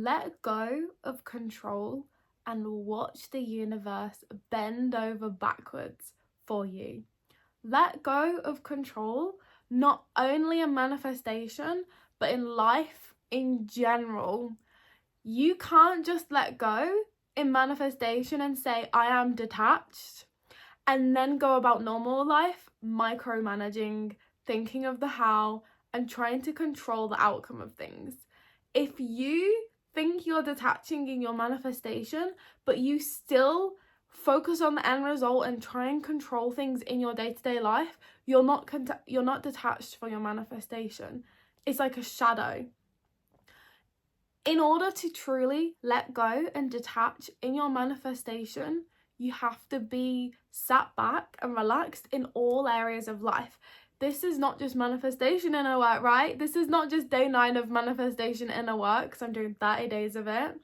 let go of control and watch the universe bend over backwards for you. Let go of control, not only in manifestation, but in life in general. You can't just let go in manifestation and say, I am detached, and then go about normal life, micromanaging, thinking of the how, and trying to control the outcome of things. If you think you're detaching in your manifestation, but you still focus on the end result and try and control things in your day-to-day life, you're not detached from your manifestation. It's like a shadow. In order to truly let go and detach in your manifestation, you have to be sat back and relaxed in all areas of life. This is not just manifestation inner work, right? This is not just day 9 of manifestation inner work, because I'm doing 30 days of it.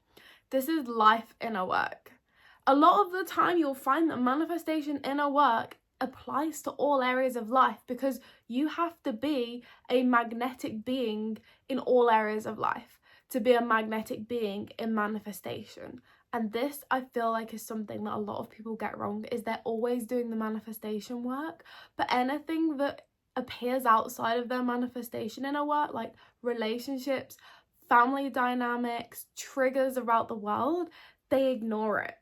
This is life inner work. A lot of the time you'll find that manifestation inner work applies to all areas of life, because you have to be a magnetic being in all areas of life to be a magnetic being in manifestation. And this, I feel like, is something that a lot of people get wrong, is they're always doing the manifestation work, but anything that appears outside of their manifestation inner work, like relationships, family dynamics, triggers around the world, they ignore it.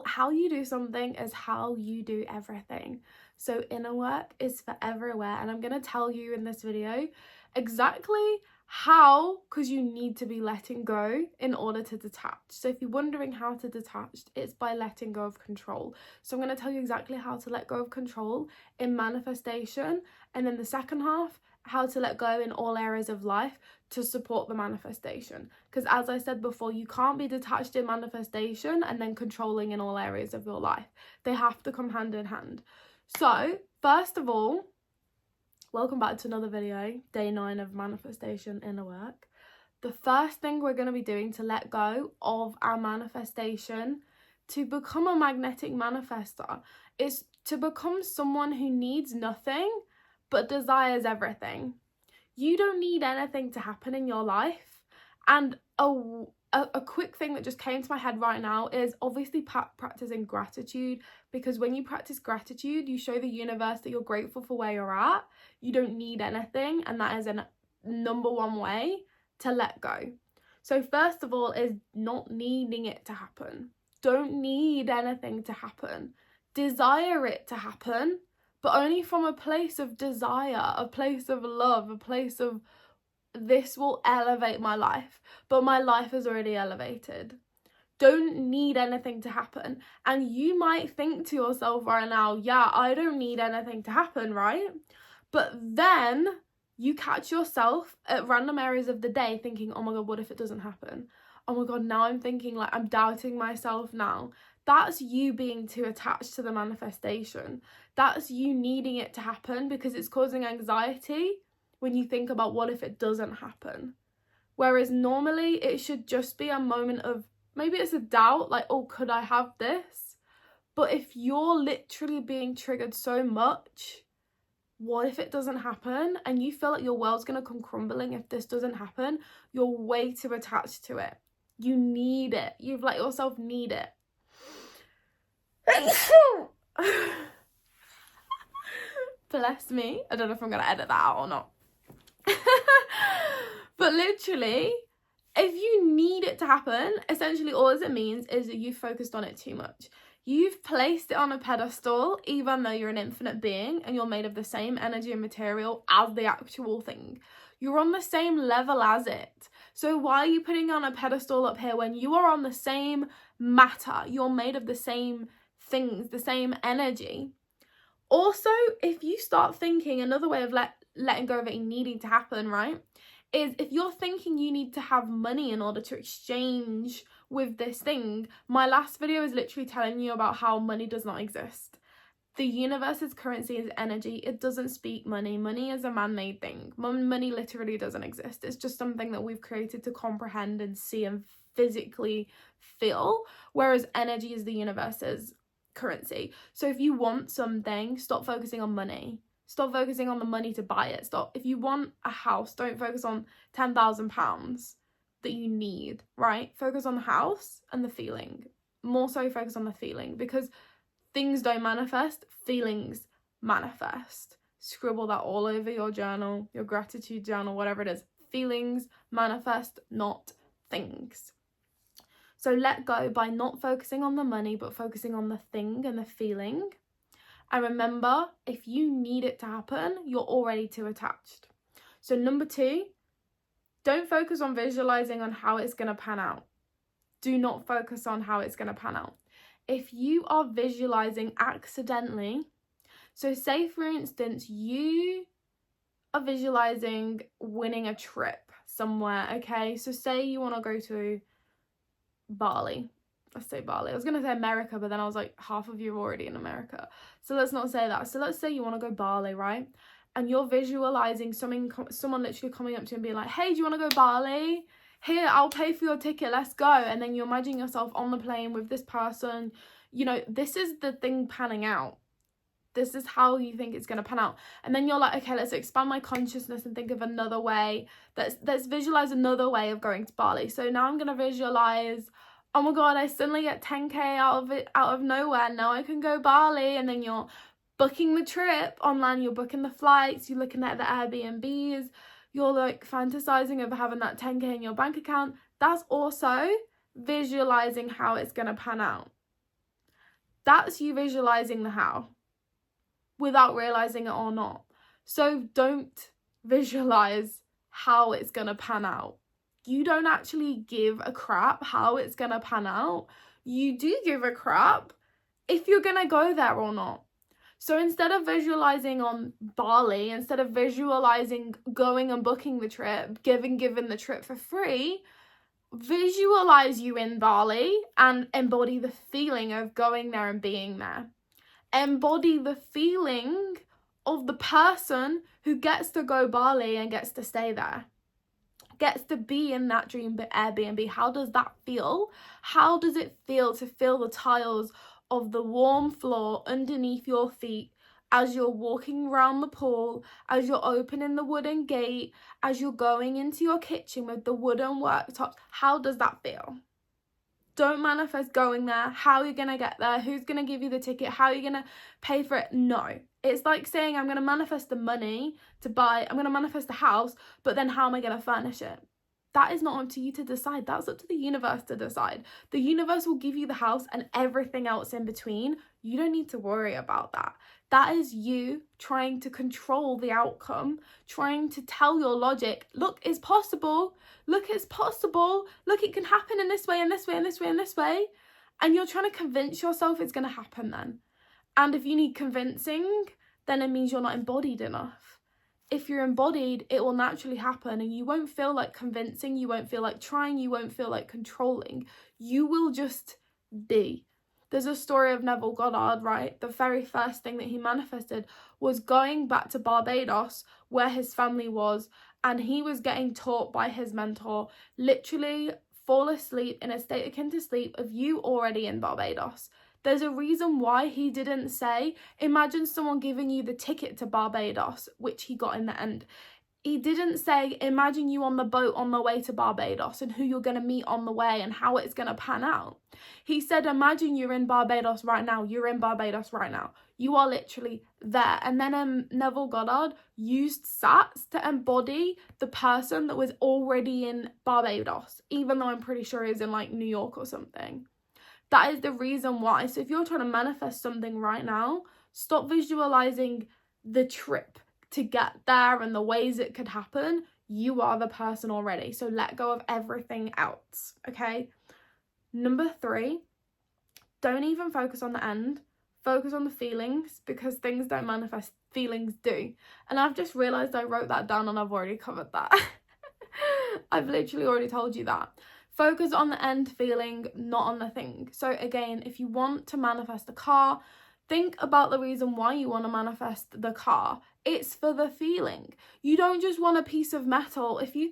How you do something is how you do everything. So inner work is for everywhere, and I'm going to tell you in this video exactly how, because you need to be letting go in order to detach. So if you're wondering how to detach, it's by letting go of control. So I'm going to tell you exactly how to let go of control in manifestation, and then the second half, how to let go in all areas of life to support the manifestation. Because as I said before, you can't be detached in manifestation and then controlling in all areas of your life. They have to come hand in hand. So first of all, welcome back to another video, day 9 of manifestation inner work. The first thing we're going to be doing to let go of our manifestation, to become a magnetic manifestor, is to become someone who needs nothing but desires everything. You don't need anything to happen in your life. And a quick thing that just came to my head right now is obviously practicing gratitude, because when you practice gratitude, you show the universe that you're grateful for where you're at. You don't need anything, and that is a number one way to let go. So first of all is not needing it to happen. Don't need anything to happen. Desire it to happen, but only from a place of desire, a place of love, a place of, this will elevate my life, but my life is already elevated. Don't need anything to happen. And you might think to yourself right now, yeah, I don't need anything to happen, right? But then you catch yourself at random areas of the day thinking, oh my God, what if it doesn't happen? Oh my God, now I'm thinking, like, I'm doubting myself now. That's you being too attached to the manifestation. That's you needing it to happen because it's causing anxiety when you think about what if it doesn't happen. Whereas normally it should just be a moment of, maybe it's a doubt, like, oh, could I have this? But if you're literally being triggered so much, what if it doesn't happen? And you feel like your world's going to come crumbling if this doesn't happen, you're way too attached to it. You need it. You've let yourself need it. Bless me. I don't know if I'm going to edit that out or not. But literally, if you need it to happen, essentially all it means is that you've focused on it too much. You've placed it on a pedestal, even though you're an infinite being and you're made of the same energy and material as the actual thing. You're on the same level as it. So why are you putting on a pedestal up here when you are on the same matter? You're made of the same things, the same energy. Also, if you start thinking, another way of letting go of it needing to happen, right, is if you're thinking you need to have money in order to exchange with this thing. My last video is literally telling you about how money does not exist. The universe's currency is energy. It doesn't speak money. Money is a man-made thing. Money literally doesn't exist. It's just something that we've created to comprehend and see and physically feel, whereas energy is the universe's currency. So if you want something, stop focusing on money. Stop focusing on the money to buy it. If you want a house, don't focus on £10,000. that you need, right? Focus on the house and the feeling. More so focus on the feeling, because things don't manifest, feelings manifest. Scribble that all over your journal, your gratitude journal, whatever it is. Feelings manifest, not things. So let go by not focusing on the money, but focusing on the thing and the feeling. And remember, if you need it to happen, you're already too attached. So number 2, don't focus on visualizing on how it's going to pan out. Do not focus on how it's going to pan out. If you are visualizing accidentally, so say for instance, you are visualizing winning a trip somewhere, okay? So say you want to go to Bali. Let's say Bali. I was going to say America, but then I was like, half of you are already in America. So let's not say that. So let's say you want to go Bali, right? And you're visualizing someone literally coming up to you and being like, hey, do you want to go Bali? Here, I'll pay for your ticket, let's go. And then you imagine yourself on the plane with this person. You know, this is the thing panning out. This is how you think it's going to pan out. And then you're like, okay, let's expand my consciousness and think of another way. Let's visualize another way of going to Bali. So now I'm going to visualize, oh my God, I suddenly get 10K out of nowhere. Now I can go Bali. And then you're booking the trip online, you're booking the flights, you're looking at the Airbnbs, you're like fantasizing of having that 10K in your bank account. That's also visualizing how it's going to pan out. That's you visualizing the how without realizing it or not. So don't visualize how it's going to pan out. You don't actually give a crap how it's going to pan out. You do give a crap if you're going to go there or not. So instead of visualizing on Bali, instead of visualizing going and booking the trip, given the trip for free, visualize you in Bali and embody the feeling of going there and being there. Embody the feeling of the person who gets to go Bali and gets to stay there. Gets to be in that dream Airbnb. How does that feel? How does it feel to feel the tiles of the warm floor underneath your feet as you're walking around the pool, as you're opening the wooden gate, as you're going into your kitchen with the wooden worktops? How does that feel? Don't manifest going there. How are you going to get there? Who's going to give you the ticket? How are you going to pay for it? No. It's like saying I'm going to manifest the money to buy, I'm going to manifest the house, but then how am I going to furnish it? That is not up to you to decide. That's up to the universe to decide. The universe will give you the house and everything else in between. You don't need to worry about that. That is you trying to control the outcome, trying to tell your logic, look, it's possible. Look, it's possible. Look, it can happen in this way, and this way, and this way, and this way. And you're trying to convince yourself it's going to happen then. And if you need convincing, then it means you're not embodied enough. If you're embodied, it will naturally happen, and you won't feel like convincing, you won't feel like trying, you won't feel like controlling. You will just be. There's a story of Neville Goddard, right? The very first thing that he manifested was going back to Barbados, where his family was, and he was getting taught by his mentor, literally fall asleep in a state akin to sleep of you already in Barbados. There's a reason why he didn't say, imagine someone giving you the ticket to Barbados, which he got in the end. He didn't say, imagine you on the boat on the way to Barbados and who you're going to meet on the way and how it's going to pan out. He said, imagine you're in Barbados right now. You're in Barbados right now. You are literally there. And then Neville Goddard used SATs to embody the person that was already in Barbados, even though I'm pretty sure he's in like New York or something. That is the reason why. So if you're trying to manifest something right now, stop visualizing the trip to get there and the ways it could happen. You are the person already. So let go of everything else, okay? Number 3, don't even focus on the end. Focus on the feelings, because things don't manifest, feelings do. And I've just realised I wrote that down and I've already covered that. I've literally already told you that. Focus on the end feeling, not on the thing. So again, if you want to manifest a car, think about the reason why you want to manifest the car. It's for the feeling. You don't just want a piece of metal. If you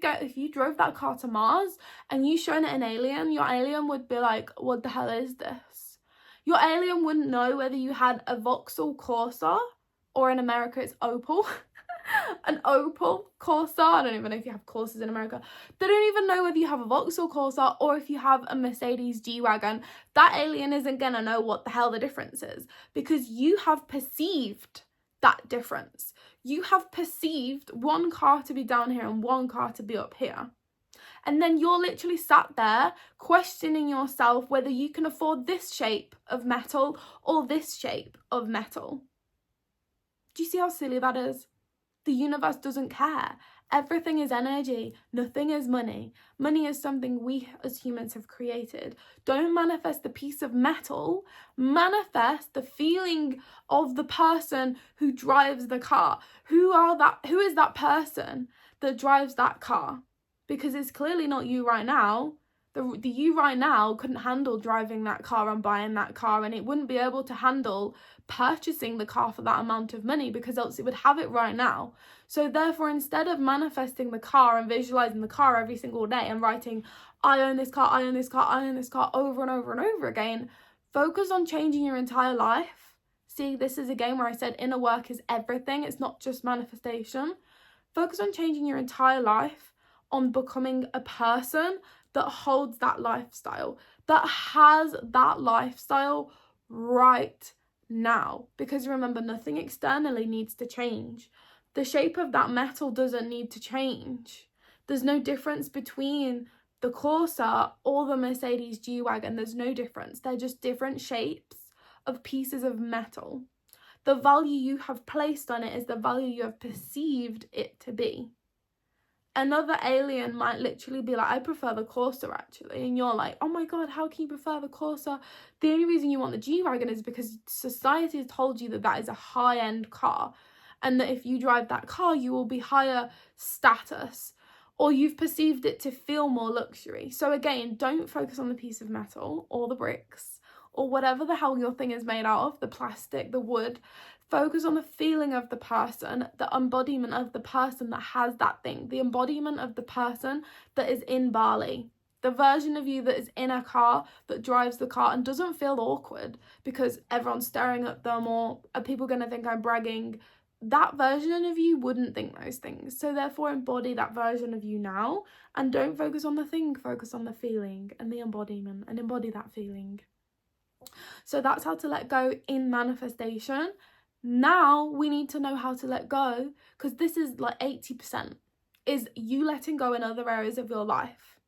drove that car to Mars and you shown it an alien, your alien would be like, what the hell is this? Your alien wouldn't know whether you had a Vauxhall Corsa or in America it's Opel. an Opel Corsa. I don't even know if you have Corsas in America. They don't even know whether you have a Vauxhall Corsa or if you have a Mercedes G-Wagon. That alien isn't going to know what the hell the difference is, because you have perceived that difference. You have perceived one car to be down here and one car to be up here. And then you're literally sat there questioning yourself whether you can afford this shape of metal or this shape of metal. Do you see how silly that is? The universe doesn't care. Everything is energy. Nothing is money. Money is something we as humans have created. Don't manifest the piece of metal. Manifest the feeling of the person who drives the car. Who is that person that drives that car? Because it's clearly not you right now. The you right now couldn't handle driving that car and buying that car, and it wouldn't be able to handle purchasing the car for that amount of money, because else it would have it right now. So therefore, instead of manifesting the car and visualizing the car every single day and writing, I own this car, I own this car, I own this car over and over and over again, focus on changing your entire life. See, this is a game where I said inner work is everything. It's not just manifestation. Focus on changing your entire life, on becoming a person that holds that lifestyle, that has that lifestyle right now. Because remember, nothing externally needs to change. The shape of that metal doesn't need to change. There's no difference between the Corsa or the Mercedes G-Wagon. There's no difference. They're just different shapes of pieces of metal. The value you have placed on it is the value you have perceived it to be. Another alien might literally be like, I prefer the Corsa actually. And you're like, oh my God, how can you prefer the Corsa? The only reason you want the G-Wagon is because society has told you that that is a high-end car. And that if you drive that car, you will be higher status. Or you've perceived it to feel more luxury. So again, don't focus on the piece of metal or the bricks or whatever the hell your thing is made out of, the plastic, the wood. Focus on the feeling of the person, the embodiment of the person that has that thing, the embodiment of the person that is in Bali, the version of you that is in a car, that drives the car and doesn't feel awkward because everyone's staring at them, or are people going to think I'm bragging? That version of you wouldn't think those things. So therefore embody that version of you now, and don't focus on the thing, focus on the feeling and the embodiment, and embody that feeling. So that's how to let go in manifestation. Now we need to know how to let go, because this is like 80% is you letting go in other areas of your life.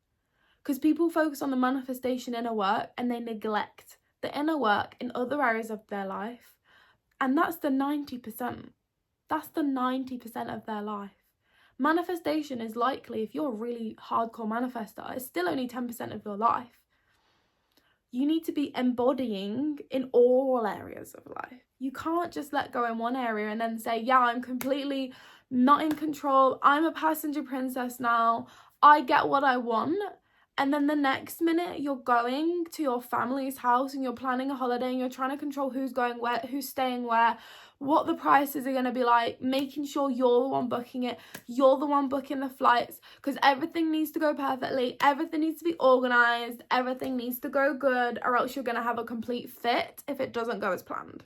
Because people focus on the manifestation inner work and they neglect the inner work in other areas of their life. And that's the 90%. That's the 90% of their life. Manifestation is likely, if you're a really hardcore manifestor, it's still only 10% of your life. You need to be embodying in all areas of life. You can't just let go in one area and then say, yeah, I'm completely not in control. I'm a passenger princess now. I get what I want. And then the next minute you're going to your family's house and you're planning a holiday and you're trying to control who's going where, who's staying where, what the prices are going to be like, making sure you're the one booking it, you're the one booking the flights, because everything needs to go perfectly, everything needs to be organized, everything needs to go good, or else you're going to have a complete fit if it doesn't go as planned.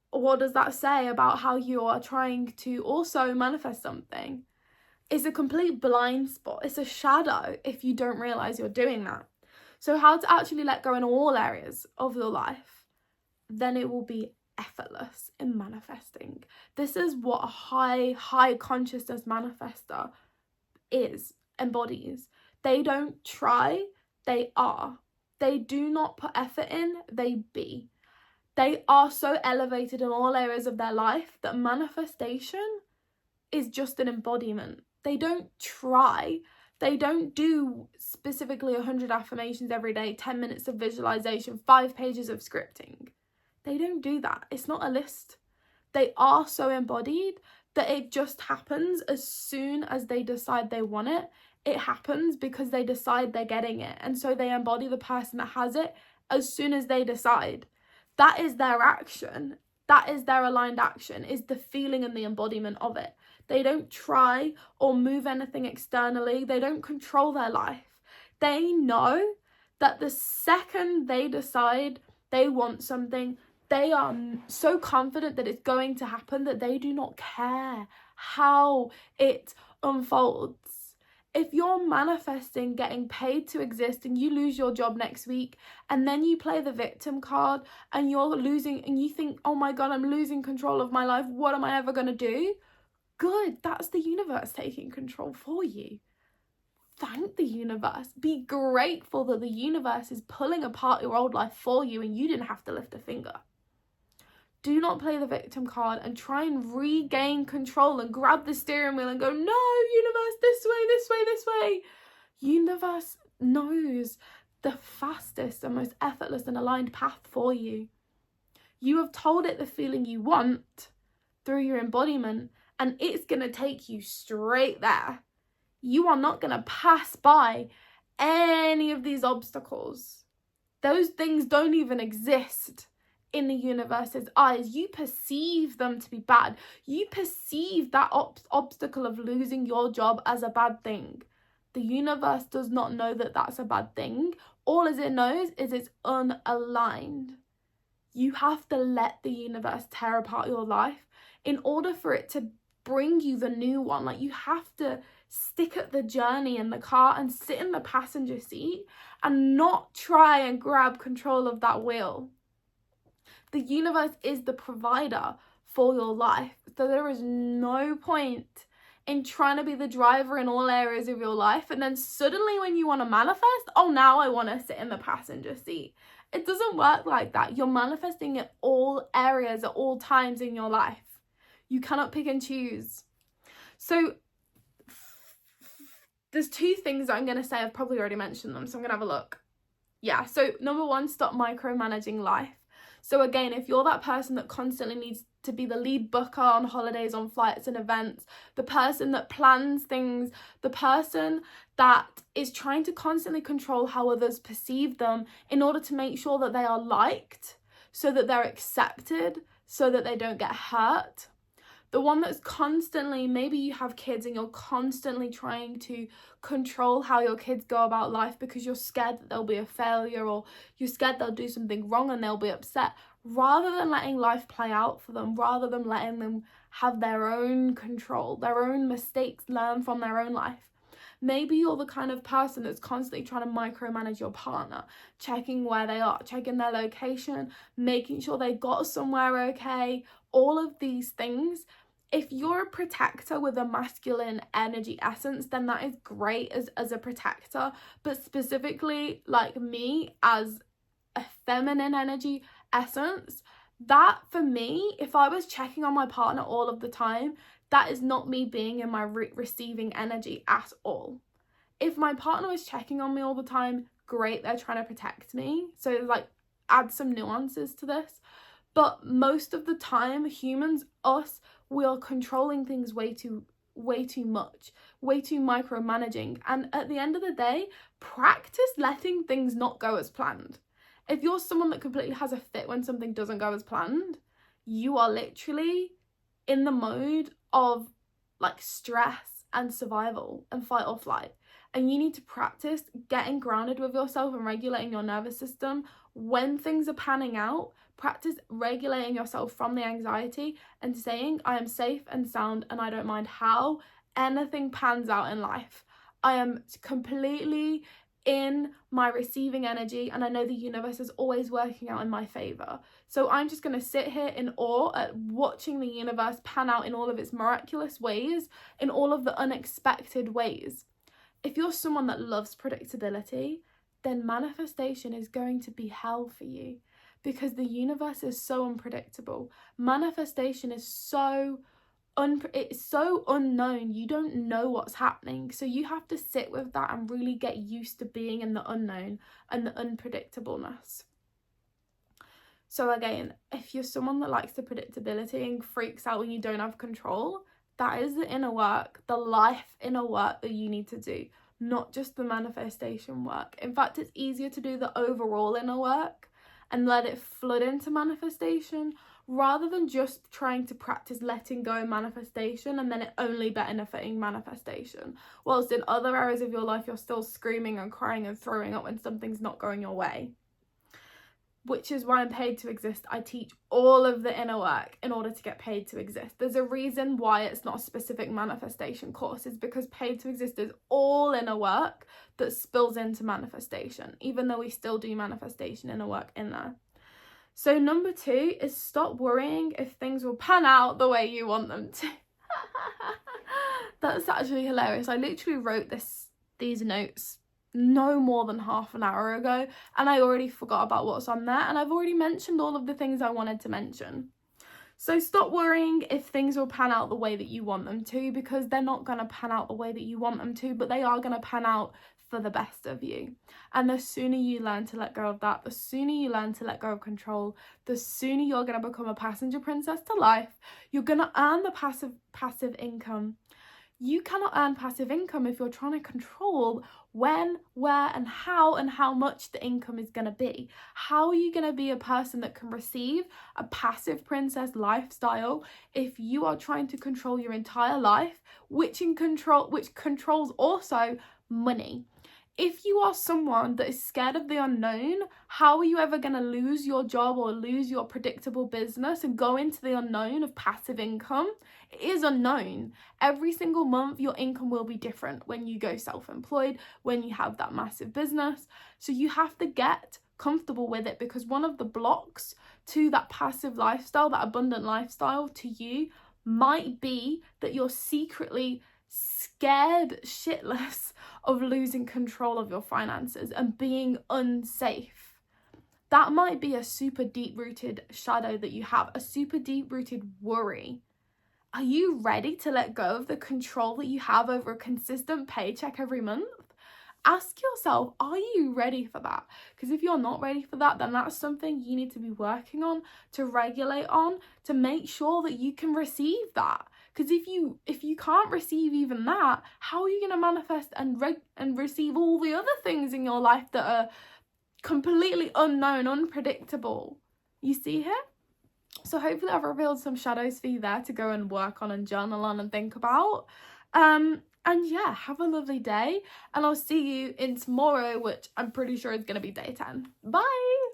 What does that say about how you are trying to also manifest something? It's a complete blind spot. It's a shadow if you don't realize you're doing that. So how to actually let go in all areas of your life, then it will be effortless in manifesting. This is what a high consciousness manifestor embodies. They don't try, they are. They do not put effort in, they be. They are so elevated in all areas of their life that manifestation is just an embodiment. They don't try. They don't do specifically 100 affirmations every day, 10 minutes of visualization, 5 pages of scripting. They don't do that. It's not a list. They are so embodied that it just happens as soon as they decide they want it. It happens because they decide they're getting it. And so they embody the person that has it as soon as they decide. That is their action. That is their aligned action, is the feeling and the embodiment of it. They don't try or move anything externally. They don't control their life. They know that the second they decide they want something, they are so confident that it's going to happen that they do not care how it unfolds. If you're manifesting getting paid to exist and you lose your job next week, and then you play the victim card and you're losing and you think, oh my God, I'm losing control of my life, what am I ever going to do? Good, that's the universe taking control for you. Thank the universe. Be grateful that the universe is pulling apart your old life for you and you didn't have to lift a finger. Do not play the victim card and try and regain control and grab the steering wheel and go, no, universe, this way, this way, this way. Universe knows the fastest and most effortless and aligned path for you. You have told it the feeling you want through your embodiment, and it's going to take you straight there. You are not going to pass by any of these obstacles. Those things don't even exist in the universe's eyes. You perceive them to be bad. You perceive that obstacle of losing your job as a bad thing. The universe does not know that that's a bad thing. All as it knows is it's unaligned. You have to let the universe tear apart your life in order for it to bring you the new one. Like, you have to stick at the journey in the car and sit in the passenger seat and not try and grab control of that wheel. The universe is the provider for your life. So there is no point in trying to be the driver in all areas of your life, and then suddenly when you want to manifest, oh, now I want to sit in the passenger seat. It doesn't work like that. You're manifesting in all areas at all times in your life. You cannot pick and choose. So there's two things that I'm going to say. I've probably already mentioned them, so I'm going to have a look. Yeah, so number one, stop micromanaging life. So again, if you're that person that constantly needs to be the lead booker on holidays, on flights and events, the person that plans things, the person that is trying to constantly control how others perceive them in order to make sure that they are liked, so that they're accepted, so that they don't get hurt. The one that's constantly, maybe you have kids and you're constantly trying to control how your kids go about life because you're scared that they'll be a failure, or you're scared they'll do something wrong and they'll be upset, rather than letting life play out for them, rather than letting them have their own control, their own mistakes, learn from their own life. Maybe you're the kind of person that's constantly trying to micromanage your partner, checking where they are, checking their location, making sure they got somewhere okay, all of these things. If you're a protector with a masculine energy essence, then that is great as a protector. But specifically, like me, as a feminine energy essence, that for me, if I was checking on my partner all of the time, that is not me being in my receiving energy at all. If my partner was checking on me all the time, great, they're trying to protect me. So like, add some nuances to this. But most of the time, humans, us, we are controlling things way too much, way too micromanaging. And at the end of the day, practice letting things not go as planned. If you're someone that completely has a fit when something doesn't go as planned, you are literally in the mode of like stress and survival and fight or flight. And you need to practice getting grounded with yourself and regulating your nervous system when things are panning out. Practice regulating yourself from the anxiety and saying, I am safe and sound and I don't mind how anything pans out in life. I am completely in my receiving energy and I know the universe is always working out in my favor. So I'm just going to sit here in awe at watching the universe pan out in all of its miraculous ways, in all of the unexpected ways. If you're someone that loves predictability, then manifestation is going to be hell for you, because the universe is so unpredictable. Manifestation is it's so unknown. You don't know what's happening. So you have to sit with that and really get used to being in the unknown and the unpredictableness. So again, if you're someone that likes the predictability and freaks out when you don't have control, that is the inner work, the life inner work that you need to do, not just the manifestation work. In fact, it's easier to do the overall inner work and let it flood into manifestation, rather than just trying to practice letting go manifestation and then it only benefiting manifestation, whilst in other areas of your life you're still screaming and crying and throwing up when something's not going your way. which is why I'm paid to exist. I teach all of the inner work in order to get paid to exist. There's a reason why it's not a specific manifestation course, is because paid to exist is all inner work that spills into manifestation, even though we still do manifestation inner work in there. So number 2 is stop worrying if things will pan out the way you want them to. That's actually hilarious. I literally wrote these notes no more than half an hour ago, and I already forgot about what's on there, and I've already mentioned all of the things I wanted to mention. So stop worrying if things will pan out the way that you want them to, because they're not going to pan out the way that you want them to, but they are going to pan out for the best of you. And the sooner you learn to let go of that, the sooner you learn to let go of control, the sooner you're going to become a passenger princess to life. You're going to earn the passive income. You cannot earn passive income if you're trying to control when, where, and how much the income is going to be. How are you going to be a person that can receive a passive princess lifestyle if you are trying to control your entire life, which controls also money? If you are someone that is scared of the unknown, how are you ever going to lose your job or lose your predictable business and go into the unknown of passive income? It is unknown. Every single month, your income will be different when you go self-employed, when you have that massive business. So you have to get comfortable with it, because one of the blocks to that passive lifestyle, that abundant lifestyle to you, might be that you're secretly scared shitless of losing control of your finances and being unsafe. That might be a super deep-rooted shadow that you have, a super deep-rooted worry. Are you ready to let go of the control that you have over a consistent paycheck every month? Ask yourself, are you ready for that? Because if you're not ready for that, then that's something you need to be working on, to regulate on, to make sure that you can receive that. Because if you can't receive even that, how are you going to manifest and receive all the other things in your life that are completely unknown, unpredictable? You see here? So hopefully I've revealed some shadows for you there to go and work on and journal on and think about. And yeah, have a lovely day, and I'll see you in tomorrow, which I'm pretty sure is going to be day 10. Bye!